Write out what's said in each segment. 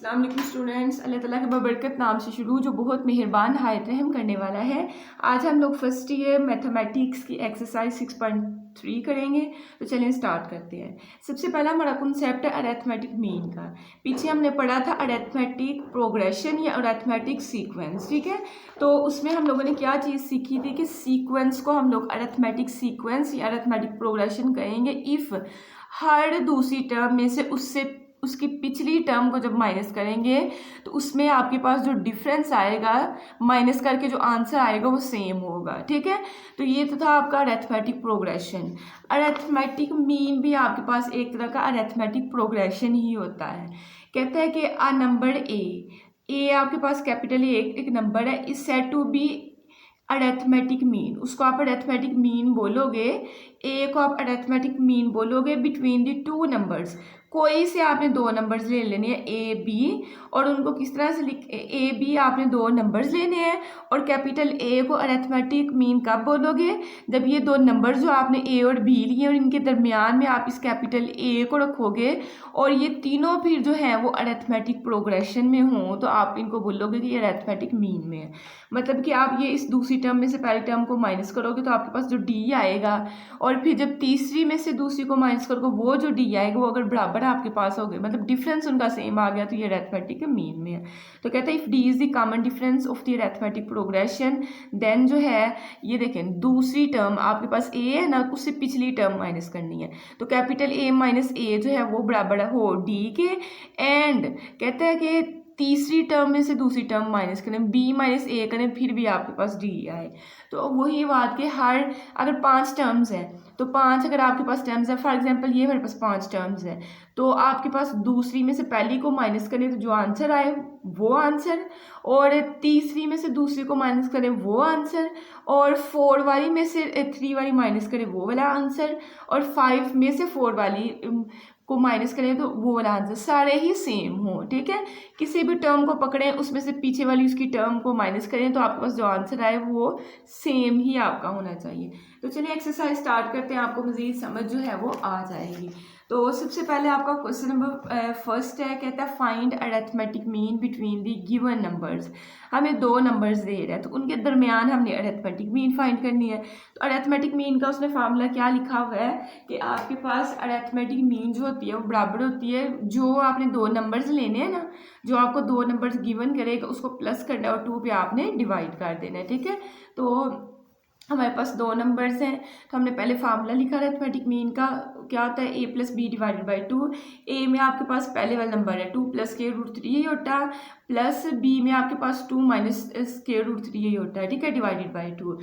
अस्सलाम वालेकुम स्टूडेंट्स। अल्लाह ताला के बरकत नाम से शुरू जो बहुत मेहरबान हायत रहम करने वाला है। आज हम लोग फर्स्ट ईयर मैथमेटिक्स की एक्सरसाइज 6.3 करेंगे। तो चलिए स्टार्ट करते हैं। सबसे पहला हमारा कॉन्सेप्ट है अरिथमेटिक मीन का। पीछे हमने पढ़ा था अरिथमेटिक प्रोग्रेशन या अरिथमेटिक सीक्वेंस, ठीक है। तो उसमें हम लोगों ने क्या चीज़ सीखी थी कि सीक्वेंस को हम लोग अरिथमेटिक सीक्वेंस या अरिथमेटिक प्रोग्रेशन कहेंगे इफ़ हर दूसरी टर्म में से उसकी पिछली टर्म को जब माइनस करेंगे तो उसमें आपके पास जो डिफरेंस आएगा माइनस करके जो आंसर आएगा वो सेम होगा, ठीक है। तो ये तो था आपका अरिथमेटिक प्रोग्रेशन। अरिथमेटिक मीन भी आपके पास एक तरह का अरिथमेटिक प्रोग्रेशन ही होता है। कहता है कि अ नंबर ए आपके पास कैपिटल ए एक नंबर है, is said to be arithmetic mean. उसको आप अरिथमेटिक मीन बोलोगे, ए को आप अरिथमेटिक मीन बोलोगे बिटवीन द टू नंबर्स। कोई से आपने दो नंबर्स ले लेने हैं ए बी, और उनको किस तरह से ए बी आपने दो नंबर्स लेने हैं, और कैपिटल ए को अरिथमेटिक मीन कब बोलोगे जब ये दो नंबर जो आपने ए और बी लिए और इनके दरमियान में आप इस कैपिटल ए को रखोगे और ये तीनों फिर जो है वो अरिथमेटिक प्रोग्रेशन में हों, तो आप इनको बोलोगे कि ये अरिथमेटिक मीन में है। मतलब कि आप ये इस दूसरी टर्म में से पहली टर्म को माइनस करोगे तो आपके पास जो डी आएगा, और फिर जब तीसरी में से दूसरी को माइनस करोगे वो जो डी आएगा वो अगर बराबर आपके पास हो गए, मतलब डिफरेंस उनका सेम आ गया, तो ये अरिथमेटिक मीन में है। तो कहते हैं if d is the common difference of the arithmetic progression then जो है ये देखें दूसरी टर्म आपके पास ए है ना, उससे पिछली टर्म माइनस करनी है। तो कैपिटल ए माइनस ए जो है वो बराबर हो डी के, एंड कहते हैं कि तीसरी टर्म में से दूसरी टर्म माइनस करें, बी माइनस ए करें, फिर भी आपके पास डी आए। तो वही बात कि हर अगर 5 टर्म्स हैं तो 5 अगर आपके पास टर्म्स है, फॉर एग्जांपल ये मेरे पास 5 टर्म्स है, तो आपके पास दूसरी में से पहली को माइनस करें तो जो आंसर आए वो आंसर, और तीसरी में से दूसरी को माइनस करें वो आंसर, और 4 वाली में से 3 वाली माइनस करें वो वाला आंसर, और 5 में से 4 वाली को माइनस करें तो वो वाला आंसर, सारे ही सेम हो, ठीक है। किसी भी टर्म को पकड़ें उसमें से पीछे वाली उसकी टर्म को माइनस करें तो आपके पास जो आंसर आए वो सेम ही आपका होना चाहिए। तो चलिए एक्सरसाइज स्टार्ट करते हैं, आपको मज़ीद समझ जो है वो आ जाएगी। तो सबसे पहले आपका क्वेश्चन नंबर फर्स्ट है, कहता है find arithmetic mean between the given numbers. हमें दो नंबर्स दे रहे हैं तो उनके दरमियान हमने अरिथमेटिक मीन फाइंड करनी है। तो अरिथमेटिक मीन का उसने फार्मूला क्या लिखा हुआ है कि आपके पास अरिथमेटिक मीन जो होती है वो बराबर होती है, जो आपने दो नंबर्स लेने हैं ना, जो आपको दो नंबर्स गिवन करेगा उसको प्लस करना है और 2 पे आपने डिवाइड कर देना है, ठीक है। तो हमारे पास दो नंबर्स हैं तो हमने पहले फार्मूला लिखा अरिथमेटिक मीन का, क्या होता है ए प्लस बी डिवाइडेड बाई 2। ए में आपके पास पहले वाला नंबर है 2 प्लस स्क्वायर रूट 3 यही होता है, प्लस बी में आपके पास 2 माइनस स्क्वायर रूट 3 यही होता है, ठीक है, डिवाइडेड बाई 2।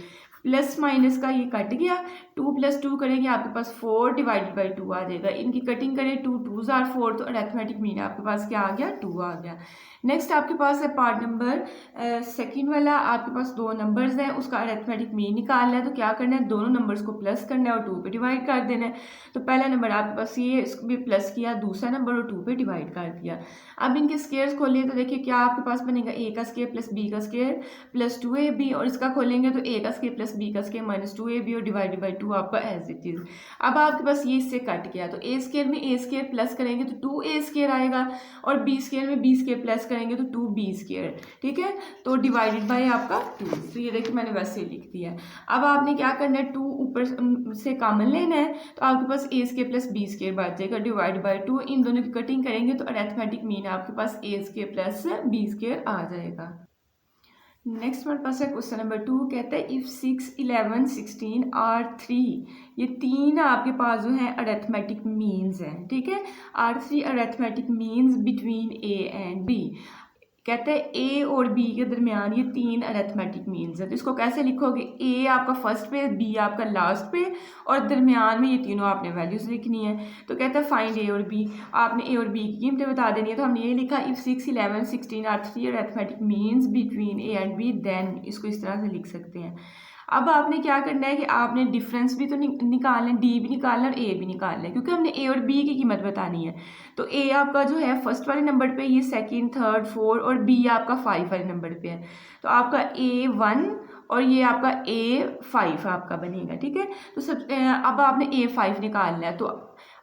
प्लस माइनस का ये कट गया, 2 प्लस 2 करेंगे आपके पास 4 डिवाइडेड बाई 2 आ जाएगा। इनकी कटिंग करें 2 2s आर 4, तो अरिथमेटिक मीन आपके पास क्या आ गया 2 आ गया। नेक्स्ट आपके पास है पार्ट नंबर सेकंड वाला, आपके पास दो नंबर्स हैं उसका अरिथमेटिक मीन निकालना है। तो क्या करना है, दोनों नंबर्स को प्लस करना है और 2 पे डिवाइड कर देना है। तो पहला नंबर आपके पास ये, इसको भी प्लस किया, दूसरा नंबर और 2 पे डिवाइड कर दिया। अब इनके स्क्वायर्स खोलिए तो देखिए क्या आपके पास बनेगा, ए का स्क्वायर प्लस बी का स्क्वायर प्लस 2ab, और इसका खोलेंगे तो ए का स्क्वायर प्लस बी का स्क्वायर माइनस 2ab और डिवाइडेड बाई 2 आपका एज इट इज। अब आपके पास ये इससे कट गया तो ए स्क्वायर में ए स्क्वायर प्लस करेंगे तो 2a स्क्वायर आएगा, और बी स्क्वायर में बी स्क्वायर प्लस करेंगे तो 2b स्क्वायर, ठीक है। तो डिवाइडेड बाई आपका 2। तो ये देखिए मैंने वैसे ही लिख दिया। अब आपने क्या करना है, 2 ऊपर से कॉमन लेना है तो आपके पास ए स्क्वायर प्लस बी स्क्वायर बच जाएगा डिवाइड बाई 2। इन दोनों की कटिंग करेंगे तो अरिथमेटिक मीन आपके पास ए स्क्वायर प्लस बी स्क्वायर आ जाएगा। नेक्स्ट हमारे पास है क्वेश्चन नंबर 2, कहता है इफ 6 11 16 आर 3, ये तीन आपके पास जो है अरिथमेटिक मीन्स हैं, ठीक है। Are 3 arithmetic means between A and b. कहते हैं ए और बी के दरमियान ये तीन अरिथमेटिक मीन्स है, तो इसको कैसे लिखोगे, ए आपका फर्स्ट पे, बी आपका लास्ट पे, और दरमियान में ये तीनों आपने वैल्यूज लिखनी है। तो कहता है फाइंड ए और बी, आपने ए और बी की कीमतें बता देनी है। तो हमने ये लिखा if 6 11 16 are 3 arithmetic means between A and b, then इसको इस तरह से लिख सकते हैं। अब आपने क्या करना है कि आपने डिफरेंस भी तो निकालना है, डी भी निकालना है और ए भी निकालना है, क्योंकि हमने ए और बी की कीमत बतानी है। तो ए आपका जो है फर्स्ट वाले नंबर पे, ये सेकंड थर्ड 4, और बी आपका 5 वाले नंबर पे है। तो आपका ए 1 और ये आपका ए 5 आपका बनेगा, ठीक है। तो अब आपने ए 5 निकालना है। तो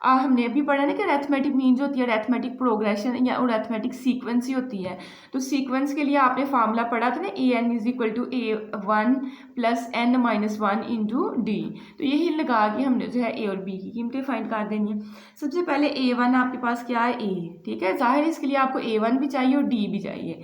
हमने अभी पढ़ा ना कि अरिथमेटिक मीन जो होती है अरिथमेटिक प्रोग्रेशन या अरिथमेटिक सीक्वेंस ही होती है। तो सीक्वेंस के लिए आपने फार्मूला पढ़ा था ना, an is equal to a1 plus n minus one into d. तो यही लगा के हमने जो है ए और बी की कीमतें फाइंड कर देनी है। सबसे पहले a1 आपके पास क्या है, a, ठीक है, जाहिर है इसके लिए आपको a1 भी चाहिए और d भी चाहिए।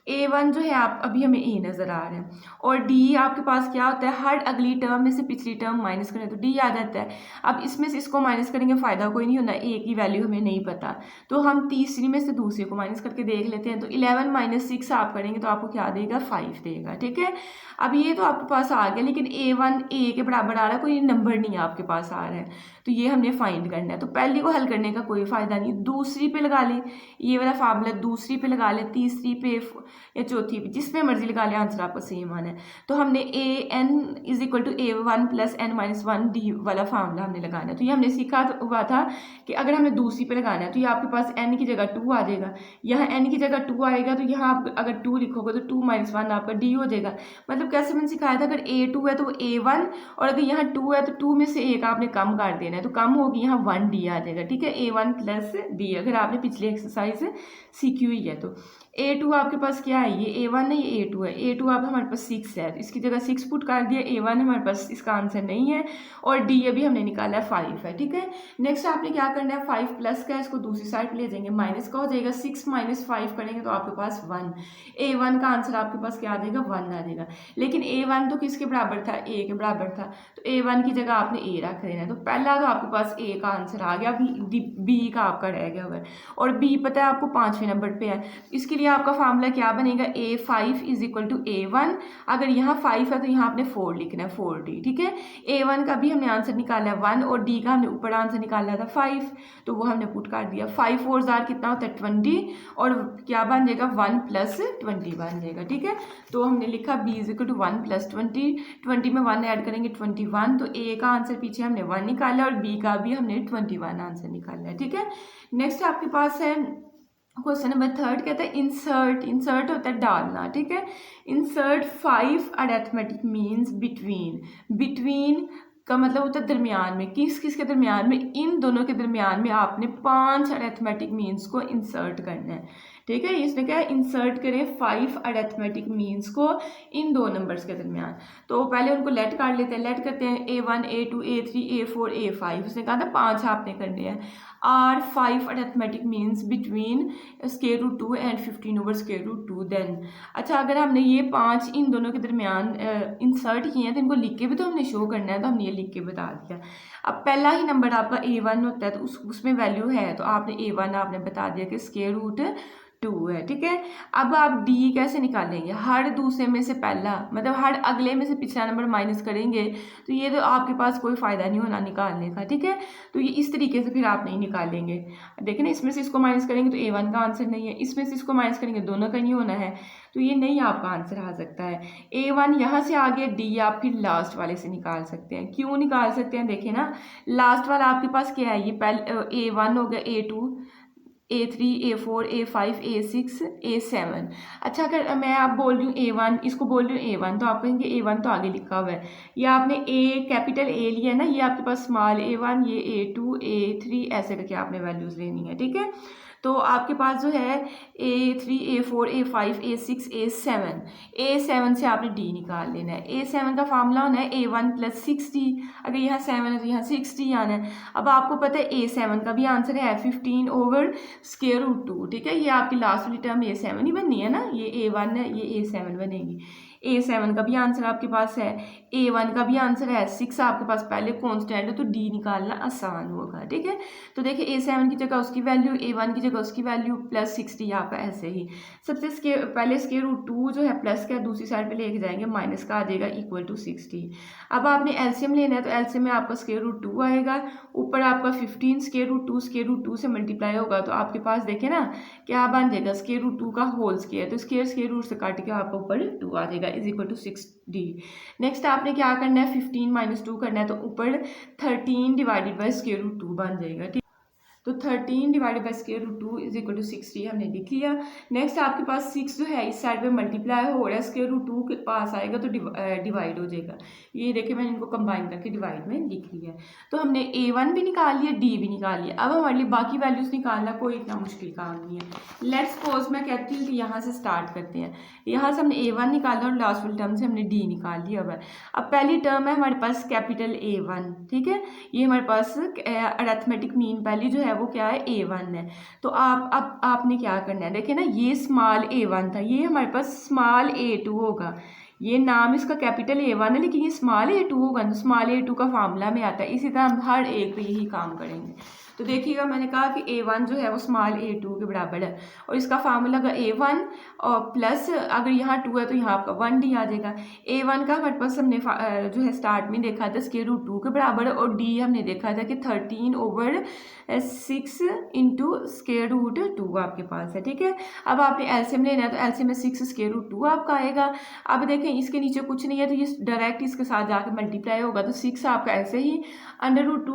A1 जो है आप अभी हमें A नज़र आ रहा है और D आपके पास क्या होता है, हर अगली टर्म में से पिछली टर्म माइनस करें तो D आ जाता है। अब इसमें से इसको माइनस करेंगे फ़ायदा कोई नहीं होना, A की वैल्यू हमें नहीं पता, तो हम तीसरी में से दूसरे को माइनस करके देख लेते हैं। तो 11 माइनस 6 आप करेंगे तो आपको क्या देगा, 5 देगा, ठीक है। अब ये तो आपके पास आ गया, लेकिन A1 A के बराबर आ रहा है, कोई नंबर नहीं आपके पास आ रहा है, तो ये हमने फाइंड करना है। तो पहली को हल करने का कोई फ़ायदा नहीं, दूसरी पे लगा लें, ये वाला फार्मूला दूसरी पे लगा लें, तीसरी पे या चौथी पे, जिसमें मर्जी लगा लें, आंसर आपका सेम आना है। तो हमने an is equal to a1 plus n minus one d वाला फार्मूला हमने लगाना है। तो ये हमने सीखा हुआ था कि अगर हमने दूसरी पे लगाना है तो ये आपके पास n की जगह 2 आ जाएगा, यहाँ n की जगह 2 आएगा, तो यहाँ आप अगर 2 लिखोगे तो 2 माइनस वन आपका d हो जाएगा। मतलब कैसे मैंने सिखाया था, अगर a2 है तो a1, और अगर यहाँ 2 है तो 2 में से एक आपने कम कर देना है, तो कम होगी यहाँ 1d आ जाएगा, ठीक है, a1 प्लस d, अगर आपने पिछली एक्सरसाइज सीखी हुई है। तो a2 आपके पास क्या है, ये a1 है, ये a2 है, a2 आप हमारे पास 6 है, तो इसकी जगह 6 पुट कर दिया, a1 हमारे पास इसका आंसर नहीं है, और d अभी हमने निकाला है 5 है, ठीक है। नेक्स्ट आपने क्या करना है, 5 प्लस का इसको दूसरी साइड ले जाएंगे, माइनस का हो जाएगा, 6 माइनस 5 करेंगे तो आपके पास 1, a1 का आंसर आपके पास क्या आ जाएगा, 1 आ जाएगा। लेकिन a1 तो किसके बराबर था, a के बराबर था, तो a1 की जगह आपने a रख देना है। तो पहला तो आपके पास a का आंसर आ गया, b का आपका रह गया हुआ है, और b पता है आपको 5वें नंबर पे है। इसके लिए आपका फार्मूला क्या बनेगा, a5 is equal to a1, अगर यहाँ 5 है तो यहाँ आपने 4 लिखना है, 4d, ठीक है। a1 का भी हमने आंसर निकाला है 1, और d का हमने ऊपर आंसर निकाला था 5, तो वो हमने पुट कर दिया। 5 4 जार कितना होता है 20, और क्या बन जाएगा 1 प्लस 20 बन जाएगा, ठीक है। तो हमने लिखा b is equal to 1 plus 20, 20 में 1 ऐड करेंगे 21, तो a का आंसर पीछे हमने 1 निकाला और b का भी हमने 21 आंसर निकाला है, ठीक है। नेक्स्ट आपके पास है क्वेश्चन नंबर 3, कहता है इंसर्ट, इंसर्ट होता है डालना, ठीक है। Insert 5 arithmetic means between, between का मतलब होता है दरमियान में, किस किस के दरमियान में, इन दोनों के दरमियान में आपने 5 अरिथमेटिक मीन्स को इंसर्ट करना है, ठीक है। इसने क्या है, इंसर्ट करें 5 अरिथमेटिक मीन्स को इन दो नंबर्स के दरमियान। तो पहले उनको लेट कर लेते हैं, लेट करते हैं a1 a2 a3 a4 a5, उसने कहा था 5 आपने करने हैं। Are 5 arithmetic means between square root 2 and 15 over square root 2 then. अच्छा, अगर हमने ये 5 इन दोनों के दरमियान इंसर्ट किए हैं तो इनको लिख के भी तो हमने शो करना है, तो हमने ये लिख के बता दिया। अब पहला ही नंबर आपका a1 होता है, तो उसमें वैल्यू है, तो आपने a1 आपने बता दिया कि स्क्वायर रूट 2 है, ठीक है। अब आप d कैसे निकालेंगे, हर दूसरे में से पहला, मतलब हर अगले में से पिछला नंबर माइनस करेंगे, तो ये तो आपके पास कोई फ़ायदा नहीं होना निकालने का, ठीक है। तो ये इस तरीके से फिर आप नहीं निकालेंगे। देखें ना, इसमें से इसको माइनस करेंगे तो a1 का आंसर नहीं है, इसमें से इसको माइनस करेंगे दोनों का नहीं होना है, तो ये नहीं आपका आंसर आ सकता है। a1 यहाँ से आगे, d आप फिर लास्ट वाले से निकाल सकते हैं। क्यों निकाल सकते हैं, देखें ना, लास्ट वाला आपके पास क्या है, ये पहले a1 हो गया, a2 a3 a4 a5 a6 a7। अच्छा, अगर मैं आप बोल रही हूँ a1, इसको बोल रही हूँ a1, तो आप कहेंगे a1 तो आगे लिखा हुआ है, ये आपने a कैपिटल A लिया है ना, ये आपके पास स्मॉल a1, ये a2 a3 ऐसे करके आपने वैल्यूज़ लेनी है, ठीक है। तो आपके पास जो है a3 a4 a5 a6 a7 से आपने d निकाल लेना है। a7 का फार्मूला होना है a1 प्लस 6d, अगर यहाँ 7 है तो यहाँ 6d आना है। अब आपको पता है a7 का भी आंसर है 15 ओवर स्क्वायर रूट 2, ठीक है। ये आपकी लास्ट वाली टर्म a7 ही बननी है ना, ये a1 है, ये a7 बनेगी। a7 का भी आंसर आपके पास है, a1 का भी आंसर है, 6 आपके पास पहले कॉन्स्टेंट है, तो d निकालना आसान होगा, ठीक है। तो देखिए a7 की जगह उसकी वैल्यू, a1 की जगह उसकी वैल्यू, प्लस 60 आपका ऐसे ही। सबसे पहले स्क्वायर रूट 2 जो है प्लस का दूसरी साइड पे लेके जाएंगे, माइनस का आ जाएगा इक्वल टू 60। अब आपने एलसीएम लेना है, तो एलसीएम में आपका स्क्वायर रूट 2 आएगा, ऊपर आपका 15 स्क्वायर रूट 2 से मल्टीप्लाई होगा, तो आपके पास देखे ना क्या बन जाएगा, स्क्वायर रूट 2 का होल स्क्वायर, तो स्क्वायर रूट से काट के आपका ऊपर 2 आ जाएगा is equal to 6d। Next आपने क्या करना है, 15 माइनस 2 करना है, तो ऊपर 13 डिवाइडेड बाई स्क्वायर रूट 2 बन जाएगा, ठीक। तो 13 divided by square root 2 is equal to 60 हमने लिख लिया। नेक्स्ट आपके पास 6 जो है इस साइड पे मल्टीप्लाई हो रहा है, स्क्वायर रूट 2 के पास आएगा तो डिवाइड हो जाएगा। ये देखिए मैंने इनको कंबाइन करके डिवाइड में लिख लिया है। तो हमने A1 भी निकाल लिया, D भी निकाल लिया। अब हमारे लिए बाकी वैल्यूज़ निकालना कोई इतना मुश्किल काम नहीं है। लेट्स सपोज मैं कहती हूँ कि यहाँ से स्टार्ट करते हैं। यहाँ से हमने A1 निकाला और लास्ट वाली टर्म से हमने D निकाल लिया हुआ है। अब पहली टर्म है हमारे पास कैपिटल A1, ठीक है। ये हमारे पास अरिथमेटिक मीन पहली जो है वो क्या है, A1 है। तो अब आपने क्या करना है, देखिए ना ये स्मॉल A1 था, ये हमारे पास स्मॉल A2 होगा। ये नाम इसका कैपिटल A1 है लेकिन ये स्मॉल A2 होगा, तो स्मॉल A2 का फार्मूला में आता है। इसी तरह हम हर एक पे यही काम करेंगे। तो देखिएगा मैंने कहा कि A1 जो है वो स्मॉल A2 के बराबर है और इसका फार्मूला का A1 और प्लस अगर यहाँ 2 है तो यहाँ आपका 1D आ जाएगा। A1 का हमारे पास हमने जो है स्टार्ट में देखा था स्क्वायर रूट 2 के बराबर है और D हमने देखा था कि 13/6 इंटू स्क्वायर रूट 2 आपके पास है, ठीक है। अब आपने एलसीएम लेना है तो एलसीएम में 6 स्क्वायर रूट 2 आपका आएगा। अब देखें इसके नीचे कुछ नहीं है तो ये डायरेक्ट इसके साथ जाकर मल्टीप्लाई होगा, तो 6 आपका ऐसे ही अंडर रूट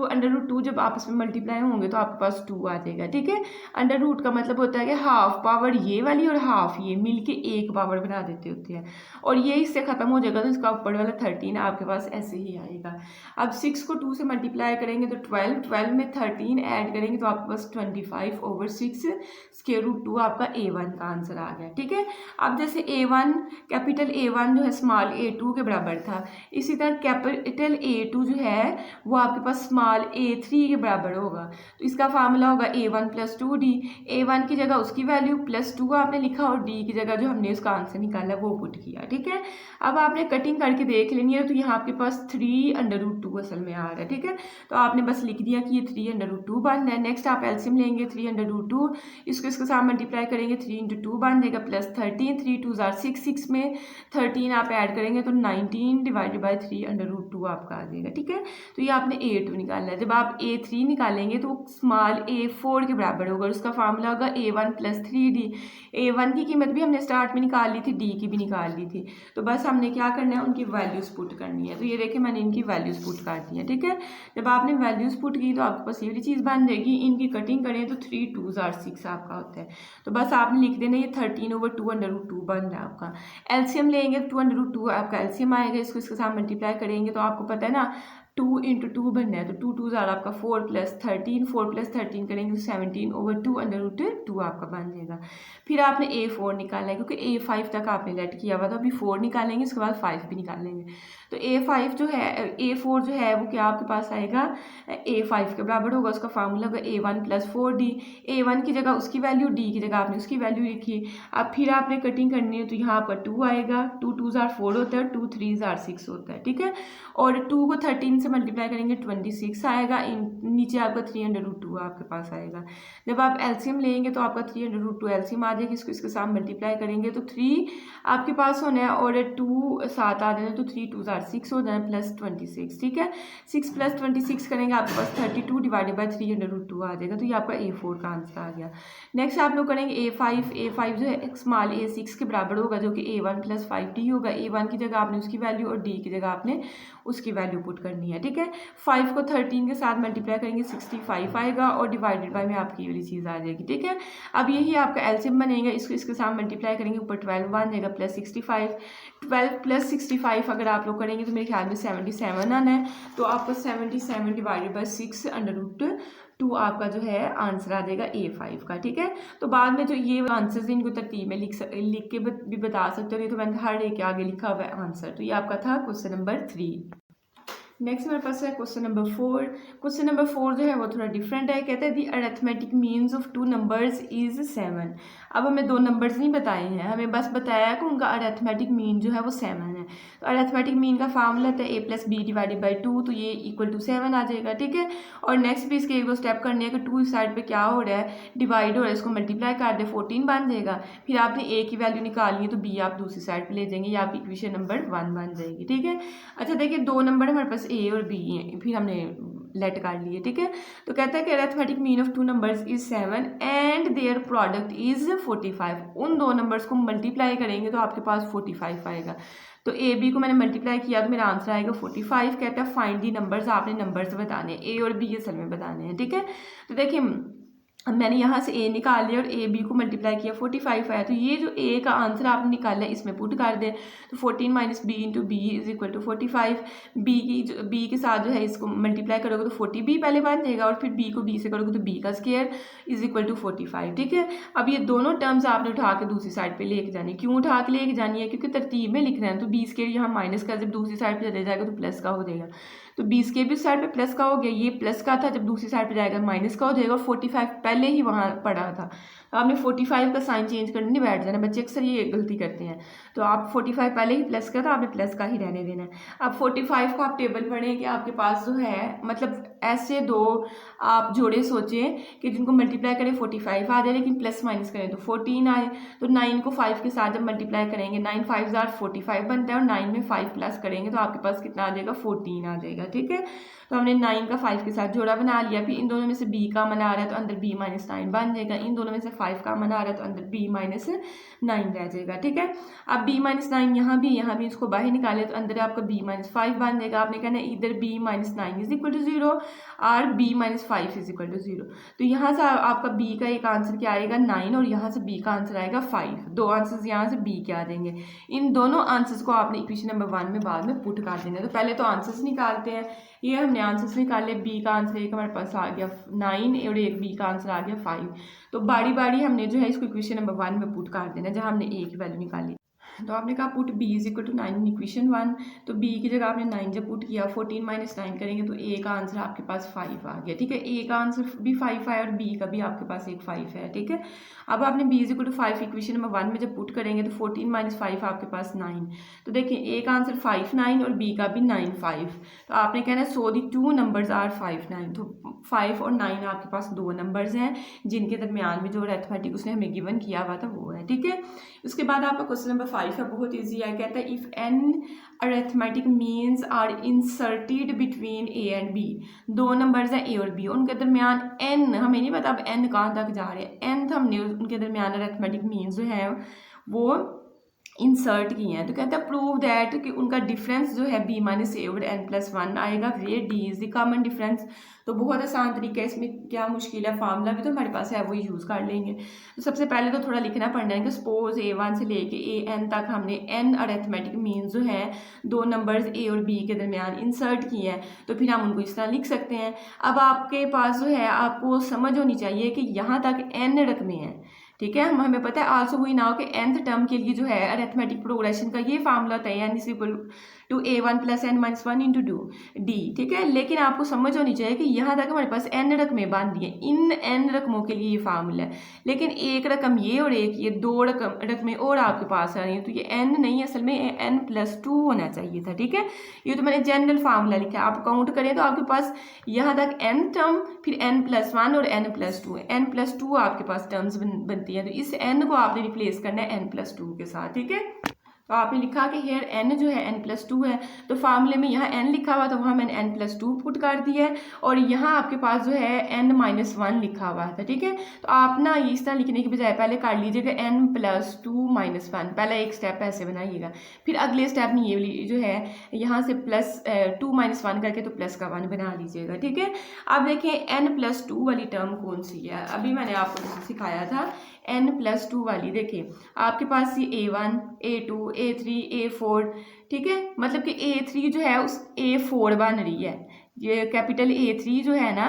टू जब आपस में मल्टीप्लाई होंगे तो आपके पास 2 आ जाएगा, ठीक है। अंडर रूट का मतलब होता है कि हाफ पावर ये वाली और हाफ ये मिलके एक पावर बना देते होते हैं और ये इससे खत्म हो जाएगा तो इसका ऊपर वाला 13 आपके पास ऐसे ही आएगा। अब 6 को 2 से मल्टीप्लाई करेंगे तो 12 में 13 ऐड करेंगे तो आपके पास 25/6 स्क्वायर रूट 2 आपका A1 का आंसर आ गया, ठीक है। अब जैसे A1 कैपिटल A1 जो है स्मॉल A2 के बराबर था, इसी तरह कैपिटल A2 जो है वो आपके पास स्मॉल A3 के बराबर होगा। तो इसका फार्मूला होगा A1 + 2D। A1 की जगह उसकी वैल्यू +2 आपने लिखा और D की जगह जो हमने उसका आंसर निकाला वो पुट किया, ठीक है। अब आपने कटिंग करके देख लेनी है तो यहाँ आपके पास 3/√2 असल में आ रहा है, ठीक है। तो आपने बस लिख दिया कि ये 3/√2 बन रहा है। नेक्स्ट आप एलसीएम लेंगे 3/√2, इसको इसके साथ मल्टीप्लाई करेंगे 3 × 2 बन जाएगा +13, 3 2 6, 6 में 13 आप ऐड करेंगे तो 19 डिवाइडेड बाई 3/√2 आपका आ जाएगा, ठीक है। तो ये आपने A2 निकालना है। जब आप A3 निकालेंगे तो स्मॉल A4 के बराबर होगा और उसका फार्मूला होगा A1 + 3D। A1 की कीमत भी हमने स्टार्ट में निकाल ली थी, D की भी निकाल ली थी, तो बस हमने क्या करना है उनकी वैल्यूज पुट करनी है। तो ये देखिए मैंने इनकी वैल्यूज पुट कर दी है, ठीक है। जब आपने वैल्यूज पुट की तो आपके पास ये वाली चीज़ बन जाएगी। इनकी कटिंग करें तो 3 2 6 आपका होता है। तो बस आपने लिख देना ये 13/2 बन रहा है आपका। एलसीएम लेंगे तो 2/2 आपका एलसीएम आएगा, इसको इसके साथ मल्टीप्लाई करेंगे तो आपको पता है ना 2 × 2 बनना है, तो 2 2 आपका 4 + 13, 4 + 13 करेंगे तो 17/2 आपका बन जाएगा। फिर आपने A4 निकालना है क्योंकि A5 तक आपने लेट किया हुआ था, अभी 4 निकालेंगे इसके बाद 5 भी निकालेंगे। तो A4 जो है वो क्या आपके पास आएगा, A5 के बराबर होगा, उसका फार्मूला होगा A1 + 4D। A1 की जगह उसकी वैल्यू, D की जगह आपने उसकी वैल्यू लिखी। अब फिर आपने कटिंग करनी है तो यहाँ आपका 2 आएगा, 2 2 4 होता है, 2 3 6 होता है, ठीक है। और 2 को 13 से मल्टीप्लाई करेंगे 26 आएगा, नीचे आपका 3/√2 आपके पास आएगा। जब आप एलसीएम लेंगे तो आपका 3/√2 एलसीएम आ जाएगी, इसको इसके साथ मल्टीप्लाई करेंगे तो 3 आपके पास होना है और 2 साथ आ जाना, तो 3 2 6 हो जाना +26, ठीक है। 6 + 26 करेंगे आपके पास 32 डिवाइडेड बाई 3/√2 आ जाएगा, तो ये आपका A4 का आंसर आ गया। नेक्स्ट आप लोग करेंगे A5 जो है स्मॉल A6 के बराबर होगा जो कि A1 + 5D होगा। A1 की जगह आपने उसकी वैल्यू और D की जगह आपने उसकी वैल्यू पुट करनी है, ठीक है। 5 को 13 के साथ मल्टीप्लाई करेंगे 65 आएगा और डिवाइडेड बाय में आपकी ये वाली चीज़ आ जाएगी, ठीक है। अब यही आपका एलसीएम बनेगा, इसको इसके साथ मल्टीप्लाई करेंगे ऊपर 12 बन जाएगा +65। 12 + 65 अगर आप लोग करेंगे तो मेरे ख्याल में 77 आना है, तो आपका 77 डिवाइडेड बाई 6/√2 आपका जो है आंसर आ जाएगा A5 का, ठीक है। तो बाद में जो ये आंसर्स इनको तरतीब में लिख के भी बता सकते हो, नहीं तो मैंने हर एक के आगे लिखा हुआ है आंसर। तो ये आपका था क्वेश्चन नंबर 3। नेक्स्ट मेरे पास है क्वेश्चन नंबर 4। क्वेश्चन नंबर 4 जो है वो थोड़ा डिफरेंट है। कहते हैं the arithmetic means of 2 numbers is 7। अब हमें 2 नंबर्स नहीं बताए हैं, हमें बस बताया है कि उनका अरिथमेटिक मीन जो है वो 7 है। तो अरिथमेटिक मीन का फार्मूला था A + B डिवाइडेड बाई 2, तो ये = 7 आ जाएगा, ठीक है। और नेक्स्ट भी इसके एक दो स्टेप करने हैं कि 2 इस साइड पे क्या हो रहा है, डिवाइड हो रहा है, इसको मल्टीप्लाई कर दे 14 बन जाएगा। फिर आपने A की वैल्यू निकालनी है तो B आप दूसरी साइड पे ले जाएंगे, या आपकी इक्वेशन नंबर 1 बन जाएगी, ठीक है। अच्छा देखिए 2 नंबर हमारे पास A और B हैं, फिर हमने लेट कर लिए, ठीक है। तो कहता है कि arithmetic mean of 2 numbers is 7 and their product is 45। उन 2 नंबर्स को मल्टीप्लाई करेंगे तो आपके पास 45 आएगा। तो ए बी को मैंने मल्टीप्लाई किया तो मेरा आंसर आएगा 45। कहता है फाइंड दी नंबर्स, आपने नंबर्स बताने हैं, ए और बी असल में बताने हैं, ठीक है। तो देखिए अब मैंने यहाँ से a निकाल लिया और a b को मल्टीप्लाई किया 45 आया, तो ये जो a का आंसर आपने निकाला है इसमें पुट कर दे, तो 14 minus b into b is equal to 45। b के साथ जो है इसको मल्टीप्लाई करोगे तो 40b पहले बन जाएगा और फिर b को b से करोगे तो b का स्क्वायर इज इक्वल टू 45। ठीक है, अब ये दोनों टर्म्स आपने उठा के दूसरी साइड पर लेके जानी। क्यों उठा के लेके जानी है? क्योंकि तरतीब में लिखना है, तो b स्क्वायर यहाँ माइनस का जब दूसरी साइड पर चले जाएगा तो प्लस का हो जाएगा, तो b स्क्वायर भी साइड पे प्लस का हो गया, ये प्लस का था, जब दूसरी साइड पे जाएगा माइनस का हो जाएगा, और 45 पहले ही वहाँ पड़ा था, तो आपने 45 का साइन चेंज करने नहीं बैठ जाना। बच्चे अक्सर ये गलती करते हैं, तो आप 45 पहले ही प्लस का था, आपने प्लस का ही रहने देना है। अब 45 का आप टेबल पढ़ें कि आपके पास जो है, मतलब ऐसे दो आप जोड़े सोचें कि जिनको मल्टीप्लाई करें 45 आ जाए, लेकिन प्लस माइनस करें तो 14 आए, तो 9 को 5 के साथ जब मल्टीप्लाई करेंगे 9 5 45 बनता है, और 9 में 5 प्लस करेंगे तो आपके पास कितना आ जाएगा? 14 आ जाएगा। ठीक है, तो हमने 9 का 5 के साथ जोड़ा बना लिया। फिर इन दोनों में से b का मन आ रहा है तो अंदर b माइनस 9 बन जाएगा, इन दोनों में से 5 का मन आ रहा है तो अंदर b माइनस 9 रह जाएगा। ठीक है, अब b माइनस 9 यहाँ भी इसको बाहर निकाले तो अंदर आपका b माइनस 5 बन जाएगा। आपने कहना है इधर b minus 9 is equal to 0 और b minus 5 is equal to 0, तो यहाँ से आपका b का एक आंसर क्या आएगा? 9, और यहाँ से b का आंसर आएगा 5। दो आंसर्स यहाँ से b के आ जाएंगे। इन दोनों आंसर्स को आपने इक्वेशन नंबर 1 में बाद में पुट कर देना है। तो पहले तो आंसर्स निकालते हैं, ये हमने आंसर्स निकाले। b का आंसर एक हमारे पास आ गया 9 और एक b का आंसर आ गया 5। तो बारी बारी हमने जो है इसको इक्वेशन नंबर 1 में पुट कर देना जहाँ हमने a की वैल्यू निकाली। तो आपने कहा put b is equal to 9 in equation 1, तो b की जगह आपने 9 जब पुट किया 14 माइनस 9 करेंगे तो a का आंसर आपके पास 5 आ गया। ठीक है, a का आंसर भी 5 है और b का भी आपके पास एक 5 है। ठीक है, अब आपने b is equal to 5 equation number 1 में जब पुट करेंगे तो 14 माइनस 5 आपके पास 9, तो देखिए a का आंसर 5 9 और b का भी 9 5, तो आपने कहना सो दी टू नंबर्स आर 5 9, तो 5 और 9 आपके पास दो नंबर्स हैं जिनके दरमियान में जो अरिथमेटिक उसने हमें गिवन किया हुआ था वो है। ठीक है, उसके बाद आपका क्वेश्चन नंबर 5 है, बहुत ईजी है। कहता है if n arithmetic means are inserted between a and b, दो नंबर्स हैं a और b, उनके दरमियान n, हमें नहीं पता अब n कहाँ तक जा रहे हैं, n हमने उनके दरमियान अरिथमेटिक मीन्स जो है वो इंसर्ट किए हैं। तो कहता है प्रूव दैट कि उनका डिफरेंस जो है b माइनस ए और n प्लस 1 आएगा, where d is the common difference. तो बहुत आसान तरीका है, इसमें क्या मुश्किल है, फार्मूला भी तो हमारे पास है वो यूज़ कर लेंगे। तो सबसे पहले तो थोड़ा लिखना पड़ना है कि सपोज a1 से लेके an तक हमने n अरिथमेटिक मीन्स जो है दो नंबर्स a और b के दरमियान इंसर्ट किए हैं, तो फिर हम उनको इस तरह लिख सकते हैं। अब आपके पास जो है आपको समझ होनी चाहिए कि यहाँ तक n रकमें हैं। ठीक है, हमें पता है आल्सो हुई नाउ के nth टर्म के लिए जो है अरिथमेटिक प्रोग्रेशन का ये फार्मूला होता है n is equal to a1 plus n minus 1 into d। ठीक है, लेकिन आपको समझ होनी चाहिए कि यहाँ तक हमारे पास n रकमें बांध दी हैं, इन n रकमों के लिए ये फार्मूला है, लेकिन एक रकम ये और एक ये दो रकमें और आपके पास आ रही हैं, तो ये n नहीं, असल में n प्लस 2 होना चाहिए था। ठीक है, ये तो मैंने जनरल फार्मूला लिखा है, आप काउंट करें तो आपके पास यहाँ तक n टर्म, फिर n प्लस 1 और n प्लस 2, n प्लस 2 आपके पास टर्म्स बनती है, तो इस n को आपने रिप्लेस करना है n प्लस 2 के साथ। ठीक है, तो आपने लिखा कि हेयर n जो है n प्लस 2 है, तो फार्मूले में यहाँ n लिखा हुआ तो वहाँ मैंने n प्लस 2 पुट कर दिया है, और यहाँ आपके पास जो है n माइनस 1 लिखा हुआ था। ठीक है, तो आप ना इस तरह लिखने की बजाय पहले कर लीजिएगा n प्लस 2 माइनस 1, पहला एक स्टेप ऐसे बनाइएगा, फिर अगले स्टेप में ये जो है यहाँ से प्लस 2 माइनस 1 करके तो प्लस का 1 बना लीजिएगा। ठीक है, अब देखें n प्लस 2 वाली टर्म कौन सी है, अभी मैंने आपको सिखाया था n प्लस 2 वाली। देखिए आपके पास ये a1 a2 a3 a4, ठीक है, मतलब कि a3 जो है उस a4 बन रही है, ये कैपिटल A3 जो है ना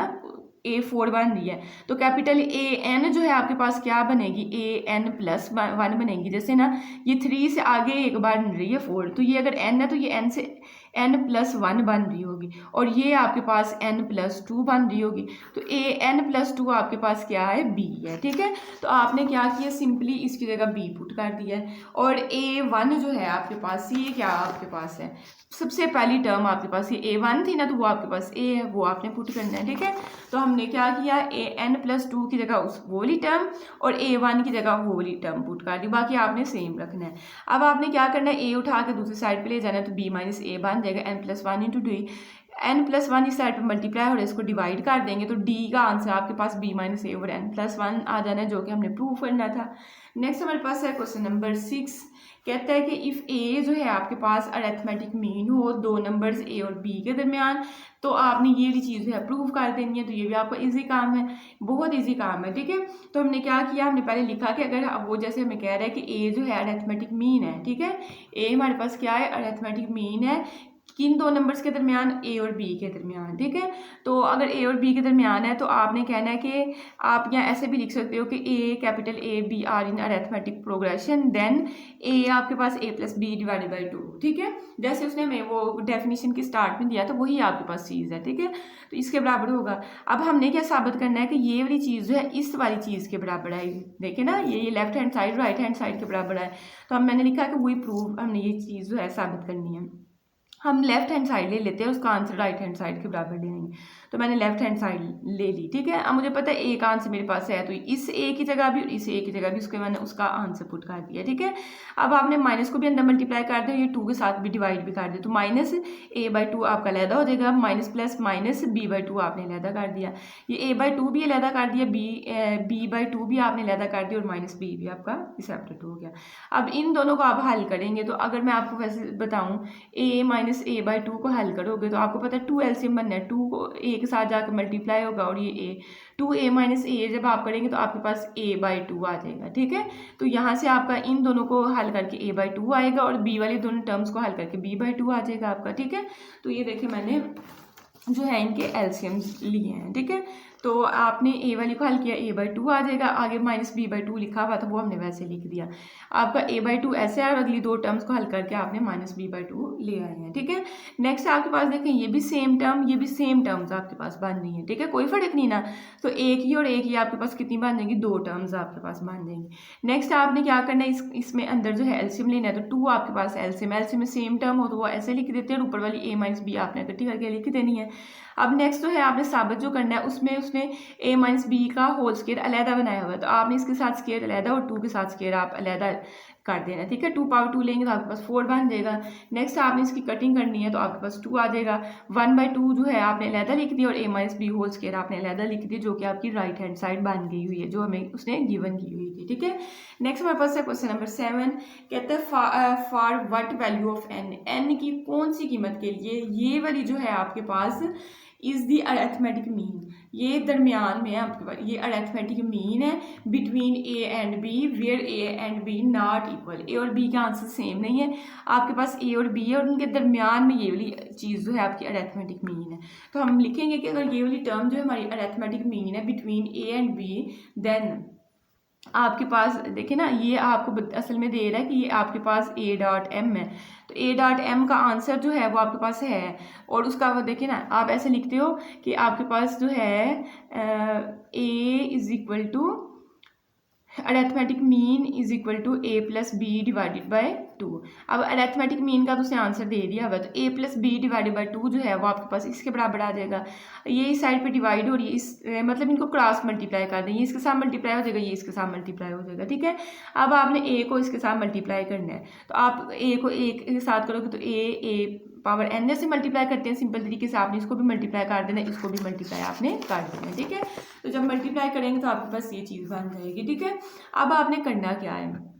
A4 बन रही है, तो कैपिटल AN जो है आपके पास क्या बनेगी, AN प्लस 1 बनेगी। जैसे ना ये 3 से आगे एक बार बन रही है 4, तो ये अगर n है तो ये n से n प्लस 1 बन रही होगी, और ये आपके पास n प्लस 2 बन रही होगी, तो AN प्लस 2 आपके पास क्या है, B है। ठीक है, तो आपने क्या किया, सिंपली इसकी जगह B पुट कर दिया है, और A1 जो है आपके पास ये क्या आपके पास है, सबसे पहली टर्म आपके पास ये A1 थी ना, तो वो आपके पास A है, वो आपने पुट करना है। ठीक है, तो हमने क्या किया, AN प्लस 2 की जगह उस वो वाली टर्म और A1 की जगह वो वाली टर्म पुट कर दी, बाकी आपने सेम रखना है। अब आपने क्या करना है, A उठा के दूसरी साइड पे ले जाना है, तो B माइनस A बन जाएगा n plus 1 into D, n plus 1 इस साइड पर मल्टीप्लाई हो रहा है, इसको डिवाइड कर देंगे तो d का आंसर आपके पास b माइनस ए ओवर n प्लस 1 आ जाना है, जो कि हमने प्रूव करना था। नेक्स्ट हमारे पास है क्वेश्चन नंबर 6, कहता है कि इफ़ ए जो है आपके पास अरिथमेटिक मीन हो दो नंबर्स ए और बी के दरमियान, तो आपने ये वाली चीज़ जो है प्रूव कर देनी है। तो ये भी आपका इजी काम है, बहुत इजी काम है, ठीक है। तो हमने क्या किया, हमने पहले लिखा कि अगर वो जैसे हमें कह रहा है कि ए जो है अरिथमेटिक मीन है, ठीक है, ए हमारे पास क्या है, अरिथमेटिक मीन है किन दो नंबर्स के दरमियान, ए और बी के दरमियान, ठीक है। तो अगर ए और बी के दरमियान है तो आपने कहना है कि आप यहाँ ऐसे भी लिख सकते हो कि A capital A B are in arithmetic progression, then A आपके पास A plus B divided by 2, ठीक है। जैसे उसने हमें वो डेफिनेशन के स्टार्ट में दिया तो वही आपके पास चीज़ है, ठीक है। तो इसके बराबर होगा। अब हमने क्या साबित करना है कि ये वाली चीज़ जो है इस वाली चीज़ के बराबर है। देखिए ना, ये left hand side right hand side के बराबर है। तो मैंने लिखा कि वही प्रूव, हमने ये चीज़ जो है साबित करनी है। हम लेफ्ट हैंड साइड ले लेते हैं, उसका आंसर राइट हैंड साइड के बराबर ले लेंगे। तो मैंने लेफ्ट हैंड साइड ले ली, ठीक है। अब मुझे पता है ए का आंसर मेरे पास है, तो इस ए की जगह भी और इस ए की जगह भी उसके मैंने उसका आंसर पुट कर दिया, ठीक है। अब आपने माइनस को भी अंदर मल्टीप्लाई कर दिया, ये 2 के साथ भी डिवाइड भी कर दिया, तो माइनस ए बाई 2 आपका अलहदा हो जाएगा, minus plus minus b by 2 आपने अलहदा कर दिया, ये ए बाई 2 भी अलहदा कर दिया, बी बाई 2 भी आपने अलहदा कर दिया और माइनस बी भी आपका सेपरेट हो गया। अब इन दोनों को आप हल करेंगे, तो अगर मैं आपको वैसे बताऊँ ए माइनस ए बाई 2 को हल करोगे तो आपको पता है 2 एलसीएम बनना है, 2 को ए के साथ जाकर मल्टीप्लाई होगा और ये ए 2a माइनस ए जब आप करेंगे तो आपके पास a बाई 2 आ जाएगा, ठीक है। तो यहाँ से आपका इन दोनों को हल करके a बाई 2 आएगा और b वाले दोनों टर्म्स को हल करके b बाई 2 आ जाएगा आपका, ठीक है। तो ये देखिए मैंने जो है इनके एलसीएम्स लिए हैं, ठीक है। तो आपने ए वाली को हल किया, a बाई 2 आ जाएगा, आगे माइनस बी बाई 2 लिखा हुआ था वो हमने वैसे लिख दिया। आपका a बाई 2 ऐसे आया और अगली दो टर्म्स को हल करके आपने माइनस बी बाई 2 ले आए हैं, ठीक है। नेक्स्ट आपके पास देखें ये भी सेम टर्म, ये भी सेम टर्म्स आपके पास बन रही हैं, ठीक है, कोई फर्क नहीं ना। तो एक ही और एक ही आपके पास कितनी बन जाएंगी, 2 टर्म्स आपके पास बन जाएंगी। नेक्स्ट आपने क्या करना है, इसमें अंदर जो है एलसीएम लेना है, तो 2 आपके पास एलसीएम में सेम टर्म हो तो वो ऐसे लिख देते हैं और ऊपर वाली a माइनस बी आपने इकट्ठी करके लिख देनी है। अब नेक्स्ट जो है आपने साबित जो करना है उसमें उसने a माइनस बी का होल स्क्वायर अलहदा बनाया हुआ है, तो आपने इसके साथ स्क्वायर अलहदा और 2 के साथ स्क्वायर आप अलहदा कर देना, ठीक है। 2 पावर 2 लेंगे तो आपके पास 4 बन जाएगा। नेक्स्ट आपने इसकी कटिंग करनी है तो आपके पास 2 आ जाएगा। 1 बाई 2 जो है आपने अलहदा लिख दिया और a minus b whole square आपने अलहदा लिख दी, जो कि आपकी राइट हैंड साइड बन गई हुई है, जो हमें उसने गिवन की हुई थी, ठीक है। नेक्स्ट हमारे पास है क्वेश्चन नंबर 7, कहता है for what value of n की कौन सी कीमत के लिए ये वाली जो है आपके पास इज दी अरिथमेटिक मीन, ये दरमियान में है आपके पास, ये अरिथमेटिक मीन है between A and B where A and B not equal, A और बी का आंसर सेम नहीं है, आपके पास ए और बी है और उनके दरमियान में ये वाली चीज़ जो है आपकी अरिथमेटिक मीन है। तो हम लिखेंगे कि अगर ये वाली टर्म जो है हमारी अरिथमेटिक मीन है between A and b, then आपके पास देखिए ना, ये आपको असल में दे रहा है कि ये आपके पास a डॉट एम है, तो a डॉट एम का आंसर जो है वो आपके पास है, और उसका वो देखिए ना आप ऐसे लिखते हो कि आपके पास जो है a is equal to arithmetic mean is equal to a plus B divided by 2। अब अरिथमेटिक मीन का तो उसने आंसर दे दिया हुआ, तो a plus B divided by 2 जो है वो आपके पास इसके बराबर आ जाएगा। ये इस साइड पे डिवाइड हो रही है, इस मतलब इनको क्रॉस मल्टीप्लाई कर दें, ये इसके साथ मल्टीप्लाई हो जाएगा, ये इसके साथ मल्टीप्लाई हो जाएगा, ठीक है। अब आपने a को इसके साथ मल्टीप्लाई करना है, तो आप a को a के साथ करोगे तो a पावर n जैसे मल्टीप्लाई करते हैं सिंपल तरीके से, आपने इसको भी मल्टीप्लाई कर देना, इसको भी मल्टीप्लाई आपने कर देना, ठीक है। तो जब मल्टीप्लाई करेंगे तो आपके पास ये चीज़ बन जाएगी, ठीक है। अब आपने करना क्या है,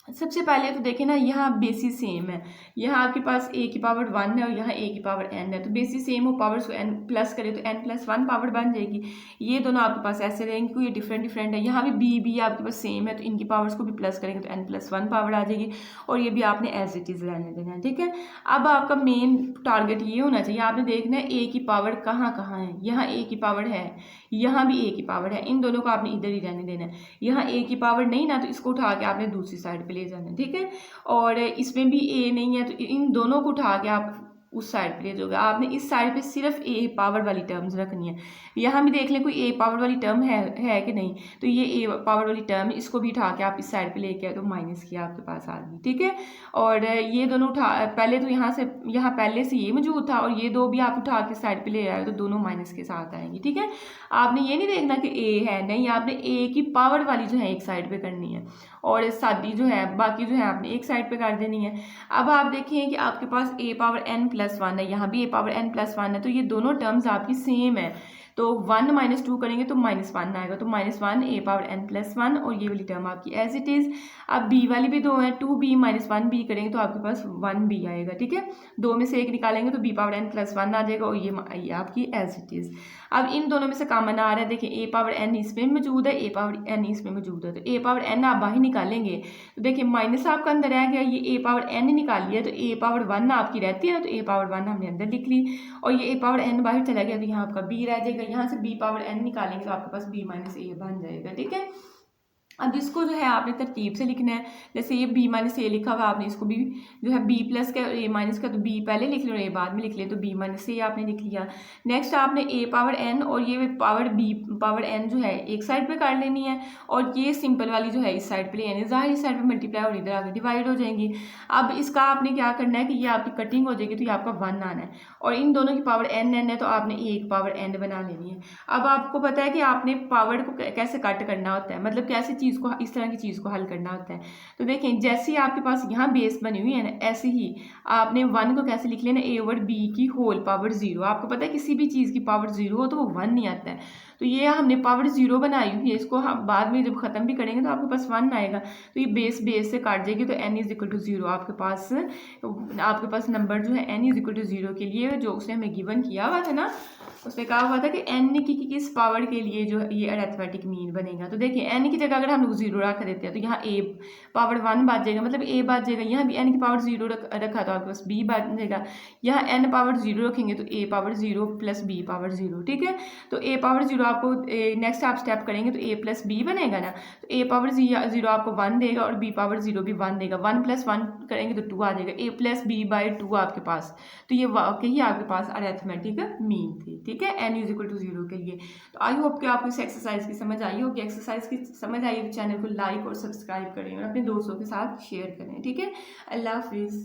सबसे पहले तो देखें ना यहाँ बेसिस सेम है, यहाँ आपके पास a की पावर 1 है और यहाँ a की पावर n है, तो बेसिस सेम हो, पावर को n प्लस करें तो n प्लस 1 पावर बन जाएगी। ये दोनों आपके पास ऐसे रहेंगे, कोई डिफरेंट है। यहाँ भी b आपके पास सेम है तो इनकी पावर्स को भी प्लस करेंगे तो n प्लस 1 पावर आ जाएगी, और ये भी आपने एज इट इज़ रहने देना है, ठीक है। अब आपका मेन टारगेट ये होना चाहिए, आपने देखना है a की पावर कहाँ कहाँ है, यहाँ a की पावर है, यहाँ भी a की पावर है, इन दोनों को आपने इधर ही रहने देना है। यहाँ a की पावर नहीं ना, तो इसको उठा के आपने दूसरी साइड पे ले जाना है, ठीक है। और इसमें भी a नहीं है तो इन दोनों को उठा के आप उस साइड पे ले जाओगे। आपने इस साइड पे सिर्फ a पावर वाली टर्म्स रखनी है। यहाँ भी देख लें कोई a पावर वाली टर्म है कि नहीं, तो ये a पावर वाली टर्म है, इसको भी उठा के आप इस साइड पे लेके आए तो माइनस की आपके पास आ गई, ठीक है। और ये दोनों उठा, पहले तो यहाँ पहले से ये मौजूद था और ये दो भी आप उठा के साइड पे ले आए तो दोनों माइनस के साथ आएंगी, ठीक है। आपने ये नहीं देखना कि a है, नहीं, आपने a की पावर वाली जो है एक साइड पे करनी है और सादी जो है बाकी जो है आपने एक साइड पे कर देनी है। अब आप देखिए कि आपके पास a पावर n प्लस 1 है, यहाँ भी a पावर n प्लस 1 है, तो ये दोनों टर्म्स आपकी सेम है। तो 1 माइनस 2 करेंगे तो -1 आएगा, तो -1 a पावर n प्लस 1 और ये वाली टर्म आपकी एज इट इज़। अब b वाली भी दो है, 2b माइनस 1b करेंगे तो आपके पास 1b आएगा, ठीक है। दो में से एक निकालेंगे तो b पावर n प्लस 1 आ जाएगा और ये आपकी एज इट इज़। अब इन दोनों में से कॉमन आ रहा है, देखिए a पावर n इसमें मौजूद है, a पावर n इसमें मौजूद है, तो a पावर n आप बाहर निकालेंगे तो देखिए माइनस आपका अंदर रह गया, ये a पावर n निकाल लिया तो a पावर 1 आपकी रहती है ना, तो a पावर 1 हमने अंदर लिख ली और ये a पावर n बाहर चला गया तो यहाँ आपका b रह जाएगा। यहाँ से b पावर n निकालेंगे तो आपके पास b माइनस a बन जाएगा, ठीक है। अब इसको जो है आपने तरतीब से लिखना है, जैसे ये b माइनस ए लिखा हुआ आपने इसको भी जो है b प्लस का a माइनस का, तो b पहले लिख लो और a बाद में लिख लिया, तो b माइनस ए आपने लिख लिया। नेक्स्ट आपने a पावर n और ये पावर b पावर n जो है एक साइड पे कर लेनी है और ये सिंपल वाली जो है इस साइड पे, यानी ज़ाहिर इस साइड पे मल्टीप्लाई और इधर आगे डिवाइड हो जाएंगी। अब इसका आपने क्या करना है कि ये आपकी कटिंग हो जाएगी तो ये आपका 1 आना है और इन दोनों की पावर n है तो आपने एक पावर n बना लेनी है। अब आपको पता है कि आपने पावर को कैसे कट करना होता है, मतलब कैसे चीज़ को, इस तरह की चीज़ को हल करना होता है। तो देखें जैसे ही आपके पास यहाँ बेस बनी हुई है ना, ऐसे ही आपने 1 को कैसे लिख लेना, a ओवर b की होल पावर 0। आपको पता है किसी भी चीज़ की पावर 0 हो तो वो 1 नहीं आता है, तो ये हमने पावर 0 बनाई हुई है, इसको हम बाद में जब ख़त्म भी करेंगे तो आपके पास 1 आएगा, तो ये बेस से काट जाएगी तो n इज इक्वल टू 0 आपके पास नंबर जो है n इज इक्वल टू 0 के लिए जो उसने हमें गिवन किया हुआ था ना, उसमें कहा हुआ था कि n की किस पावर के लिए जो ये अरिथमेटिक मीन बनेगा। तो देखिए n की जगह अगर हम लोग 0 रख देते हैं तो यहाँ a पावर 1 बच जाएगा, मतलब a बच जाएगा, यहाँ भी n की पावर 0 रखा तो आपके पास b बच जाएगा, यहाँ n पावर 0 रखेंगे तो a power 0 plus b power 0, ठीक है। तो a पावर 0 आपको नेक्स्ट आप स्टेप करेंगे तो a प्लस b बनेगा ना, तो a पावर 0 आपको 1 देगा और b पावर 0 भी 1 देगा, 1 प्लस 1 करेंगे तो 2 आ जाएगा, a प्लस b बाई 2 आपके पास। तो ये वाकई आपके पास अरिथमेटिक मीन थी, ठीक है, n इज इक्वल टू 0 के लिए। तो आई होप कि आपको इस एक्सरसाइज की समझ आई होगी। एक्सरसाइज की समझ आई तो चैनल को लाइक और सब्सक्राइब करें और अपने दोस्तों के साथ शेयर करें, ठीक है। अल्लाह हाफिज़।